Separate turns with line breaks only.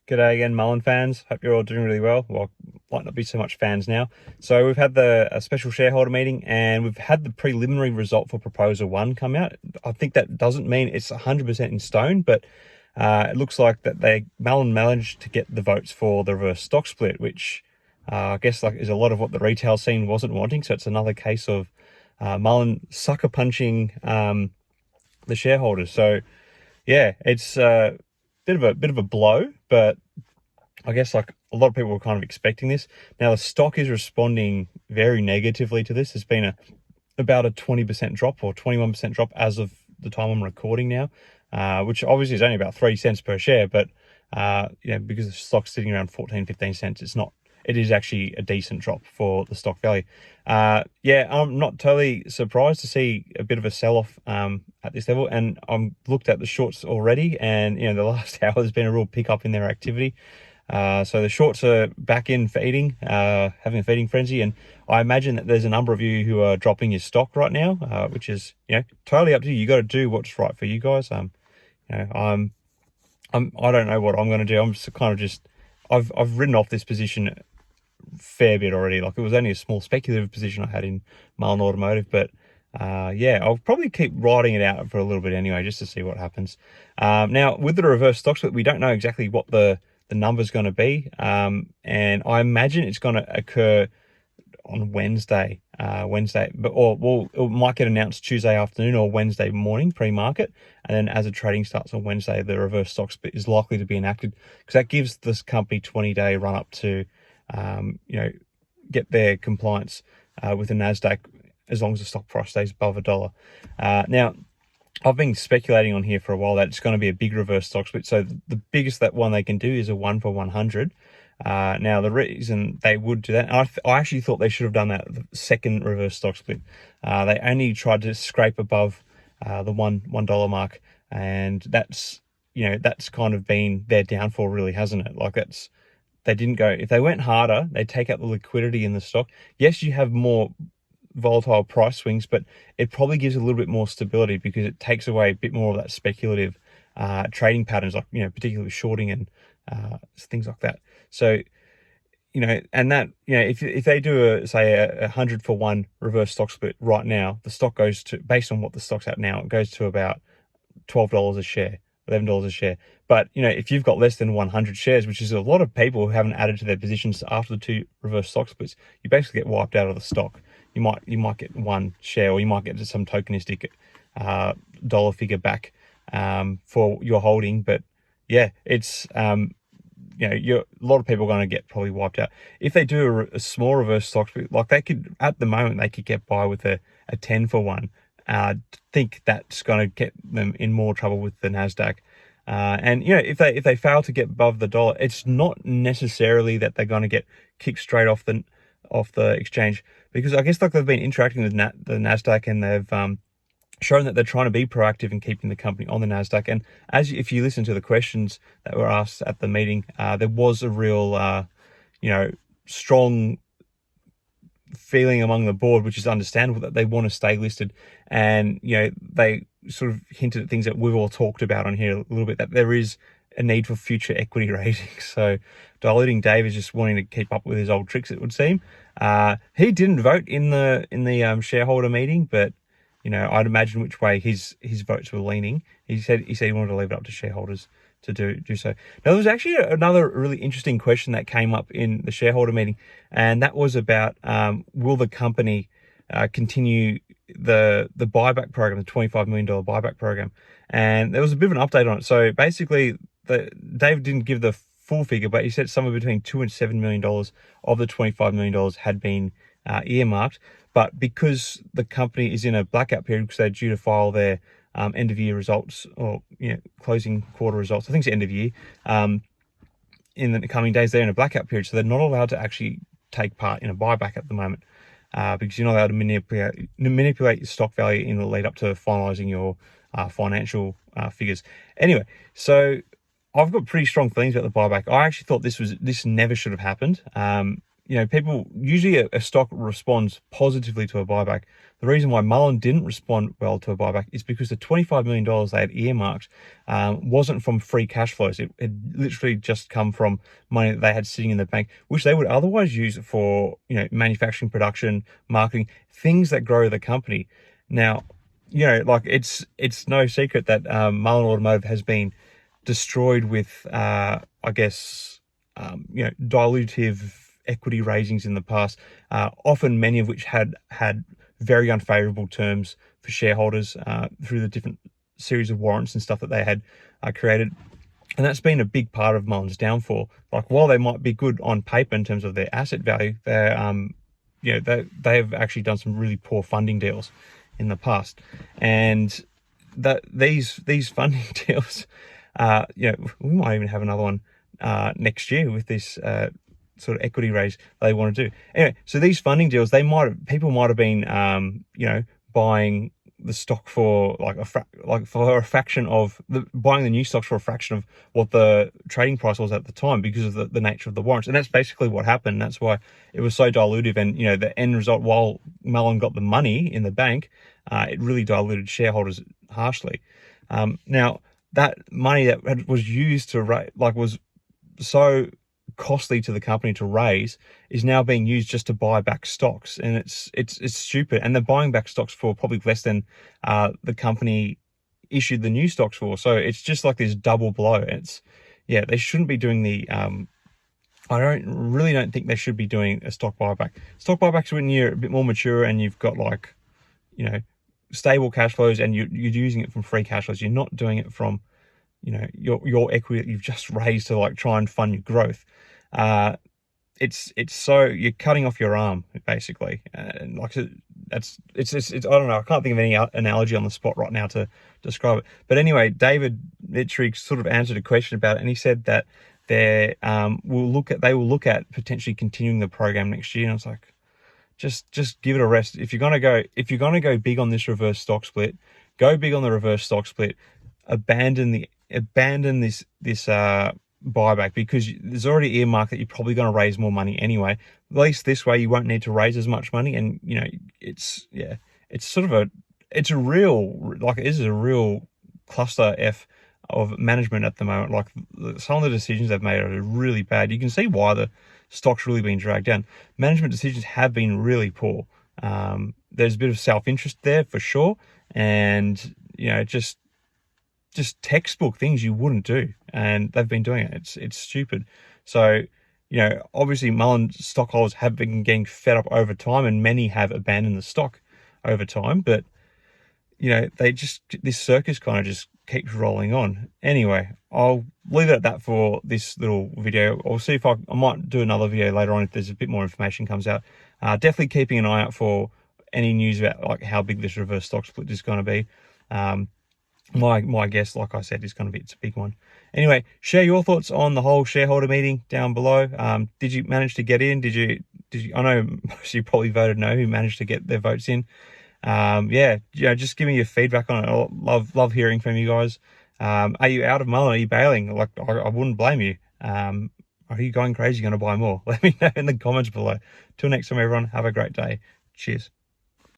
G'day again, Mullen fans. Hope you're all doing really well. Well, might not be so much fans now. So we've had a special shareholder meeting, and we've had the preliminary result for Proposal 1 come out. I think that doesn't mean it's 100% in stone, but it looks like that Mullen managed to get the votes for the reverse stock split, which I guess is a lot of what the retail scene wasn't wanting. So it's another case of Mullen sucker punching the shareholders. So yeah, it's a bit of a blow, but I guess a lot of people were kind of expecting this. Now the stock is responding very negatively to this. There's been about a 20% drop or 21% drop as of the time I'm recording now, which obviously is only about 3 cents per share, but because the stock's sitting around 14, 15 cents, it is actually a decent drop for the stock value. I'm not totally surprised to see a bit of a sell-off at this level, and I'm looked at the shorts already, and the last hour has been a real pickup in their activity. So the shorts are back in feeding, having a feeding frenzy, and I imagine that there's a number of you who are dropping your stock right now, which is totally up to you. You got to do what's right for you guys. I don't know what I'm going to do. I'm just kind of I've written off this position fair bit already. It was only a small speculative position I had in Mullen Automotive, but I'll probably keep riding it out for a little bit anyway, just to see what happens. Now with the reverse stock split, we don't know exactly what the number's going to be, and I imagine it's going to occur on Wednesday, it might get announced Tuesday afternoon or Wednesday morning pre-market, and then as the trading starts on Wednesday, the reverse stock split is likely to be enacted, because that gives this company 20-day run up to get their compliance with the Nasdaq, as long as the stock price stays above $1. Now I've been speculating on here for a while that it's going to be a big reverse stock split. So the biggest that one they can do is a 1 for 100. Now the reason they would do that, I actually thought they should have done that the second reverse stock split. They only tried to scrape above the $1 mark, and that's kind of been their downfall, really, hasn't it? They didn't go. If they went harder, they take out the liquidity in the stock. Yes, you have more volatile price swings, but it probably gives a little bit more stability, because it takes away a bit more of that speculative trading patterns, particularly shorting and things like that. So and that if they do a 100 for 1 reverse stock split right now, the stock goes to, based on what the stock's at now, it goes to about $12 a share, $11 a share. But if you've got less than 100 shares, which is a lot of people who haven't added to their positions after the 2 reverse stock splits, you basically get wiped out of the stock. You might get 1 share, or you might get some tokenistic dollar figure back for your holding. But yeah, it's a lot of people are going to get probably wiped out if they do a small reverse stock split. They could, at the moment, they could get by with a 10 for 1. Think that's going to get them in more trouble with the Nasdaq. And if they fail to get above the $1, it's not necessarily that they're going to get kicked straight off the exchange, because I guess they've been interacting with the Nasdaq, and they've shown that they're trying to be proactive in keeping the company on the Nasdaq. And if you listen to the questions that were asked at the meeting, there was a real strong feeling among the board, which is understandable, that they want to stay listed. And they sort of hinted at things that we've all talked about on here a little bit, that there is a need for future equity ratings. So Diluting Dave is just wanting to keep up with his old tricks, it would seem. He didn't vote in the shareholder meeting, but I'd imagine which way his votes were leaning. He said he wanted to leave it up to shareholders to do so. Now, there was actually another really interesting question that came up in the shareholder meeting, and that was about will the company continue the buyback program, the $25 million buyback program. And there was a bit of an update on it. So basically, Dave didn't give the full figure, but he said somewhere between $2 and $7 million of the $25 million had been earmarked. But because the company is in a blackout period, because they're due to file their end of year results, or closing quarter results, I think it's end of year, in the coming days, they're in a blackout period, so they're not allowed to actually take part in a buyback at the moment, because you're not allowed to manipulate your stock value in the lead up to finalizing your financial figures. Anyway, so I've got pretty strong feelings about the buyback. I actually thought this never should have happened. people usually a stock responds positively to a buyback. The reason why Mullen didn't respond well to a buyback is because the $25 million they had earmarked wasn't from free cash flows. It had literally just come from money that they had sitting in the bank, which they would otherwise use for, manufacturing, production, marketing, things that grow the company. Now, like it's no secret that Mullen Automotive has been destroyed with, I guess, dilutive equity raisings in the past, often many of which had very unfavorable terms for shareholders through the different series of warrants and stuff that they had created. And that's been a big part of Mullen's downfall. Like, while they might be good on paper in terms of their asset value, they're, they have actually done some really poor funding deals in the past. And that these funding deals, we might even have another one next year with this sort of equity raise they want to do. Anyway, so these funding deals, people might have been, buying the stock for for a fraction of buying the new stocks for a fraction of what the trading price was at the time because of the nature of the warrants. And that's basically what happened. That's why it was so dilutive. And, the end result, while Mullen got the money in the bank, it really diluted shareholders harshly. Now, that money that was used to was so costly to the company to raise is now being used just to buy back stocks, and it's stupid. And they're buying back stocks for probably less than the company issued the new stocks for. So it's just like this double blow. They shouldn't be doing the I don't think they should be doing a stock buyback. Stock buybacks when you're a bit more mature and you've got stable cash flows and you're using it from free cash flows. You're not doing it from your equity that you've just raised to try and fund your growth. It's so you're cutting off your arm basically, and it's I don't know. I can't think of any analogy on the spot right now to describe it. But anyway, David literally sort of answered a question about it, and he said that they will look at potentially continuing the program next year. And I was like, just give it a rest. If you're gonna go big on this reverse stock split, go big on the reverse stock split. Abandon this buyback, because there's already earmarked that you're probably going to raise more money anyway. At least this way you won't need to raise as much money. And it's a real cluster F of management at the moment. Like, some of the decisions they've made are really bad. You can see why the stock's really been dragged down. Management decisions have been really poor. There's a bit of self-interest there for sure, and just textbook things you wouldn't do, and they've been doing it. It's stupid. So, obviously Mullen stockholders have been getting fed up over time, and many have abandoned the stock over time. But this circus kind of just keeps rolling on. Anyway, I'll leave it at that for this little video. I'll see if I might do another video later on if there's a bit more information comes out. Definitely keeping an eye out for any news about how big this reverse stock split is going to be. My guess, like I said, is going to be it's a big one. Anyway, share your thoughts on the whole shareholder meeting down below. Did you manage to get in? Did you? I know most of you probably voted no. Who managed to get their votes in? Just give me your feedback on it. I love hearing from you guys. Are you out of Mullen? Are you bailing? I wouldn't blame you. Are you going crazy? Going to buy more? Let me know in the comments below. Till next time, everyone. Have a great day. Cheers.